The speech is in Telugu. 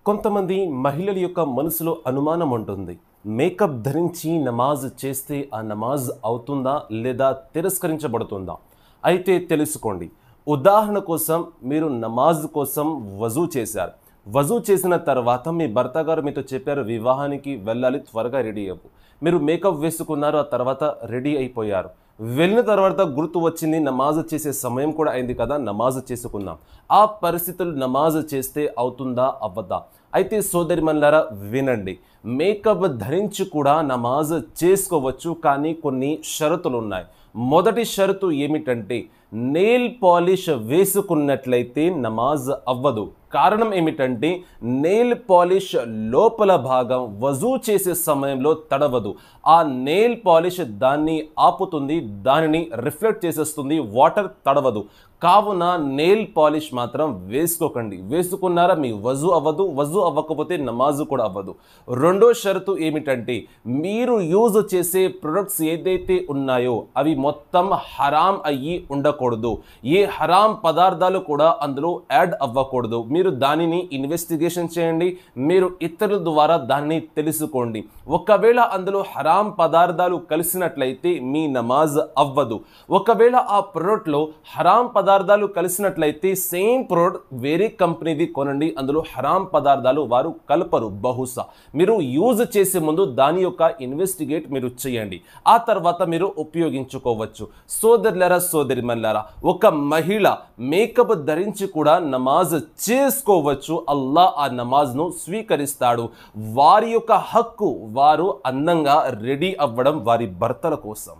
కొంతమంది మహిళల యొక్క మనసులో అనుమానం ఉంటుంది. మేకప్ ధరించి నమాజ్ చేస్తే ఆ నమాజ్ అవుతుందా లేదా తిరస్కరించబడుతుందా? అయితే తెలుసుకోండి. ఉదాహరణ కోసం మీరు నమాజ్ కోసం వజూ చేశారు. వజూ చేసిన తర్వాత మీ భర్త గారు మీతో చెప్పారు వివాహానికి వెళ్ళాలి, త్వరగా రెడీ అవ్వు. మీరు మేకప్ వేసుకున్నారు, ఆ తర్వాత రెడీ అయిపోయారు. వెళ్ళిన తర్వాత గుర్తు వచ్చింది, నమాజ్ చేసే సమయం కూడా అయింది కదా, నమాజ్ చేసుకుందాం. ఆ పరిస్థితులు నమాజ్ చేస్తే అవుతుందా అవ్వదా? అయితే సోదరిమణులారా వినండి, మేకప్ ధరించి కూడా నమాజ్ చేసుకోవచ్చు, కానీ కొన్ని షరతులు ఉన్నాయి. మొదటి షరతు ఏమిటంటే నెయిల్ పాలిష్ వేసుకున్నట్లయితే నమాజ్ అవ్వదు. కారణం ఏమిటంటే నెయిల్ పాలిష్ లోపల భాగం వజూ చేసే సమయంలో తడవదు. ఆ నెయిల్ పాలిష్ దాన్ని ఆపుతుంది, దానిని రిఫ్లెక్ట్ చేసేస్తుంది, వాటర్ తడవదు. కావున నెయిల్ పాలిష్ మాత్రం వేసుకోకండి. వేసుకున్నారా మీ వజూ అవ్వదు, వజూ అవ్వకపోతే నమాజు కూడా అవ్వదు. రెండో షరతు ఏమిటంటే మీరు యూజ్ చేసే ప్రొడక్ట్స్ ఏదైతే ఉన్నాయో అవి మొత్తం హరాం అయ్యి ఉండకూడదు. ఏ హరాం పదార్థాలు కూడా అందులో యాడ్ అవ్వకూడదు. మీరు దానిని ఇన్వెస్టిగేషన్ చేయండి, మీరు ఇతరుల ద్వారా దానిని తెలుసుకోండి. ఒకవేళ అందులో హరాం పదార్థాలు కలిసినట్లయితే మీ నమాజ్ అవ్వదు. ఒకవేళ ఆ ప్రొడక్ట్లో హరాం పదార్థాలు కలిసినట్లయితే సేమ్ ప్రొడక్ట్ వేరే కంపెనీది కొనండి, అందులో హరాం పదార్థాలు వారు కలపరు బహుశా. మీరు యూజ్ చేసే ముందు దాని యొక్క ఇన్వెస్టిగేట్ మీరు చేయండి, ఆ తర్వాత మీరు ఉపయోగించుకోవచ్చు. సోదరులారా సోదరిమణులారా, ఒక మహిళ మేకప్ ధరించి కూడా నమాజ్ చేసుకోవచ్చు. అల్లాహ్ ఆ నమాజ్ను స్వీకరిస్తాడు. వారి యొక్క హక్కు, వారు అందంగా రెడీ అవ్వడం వారి భర్తల కోసం.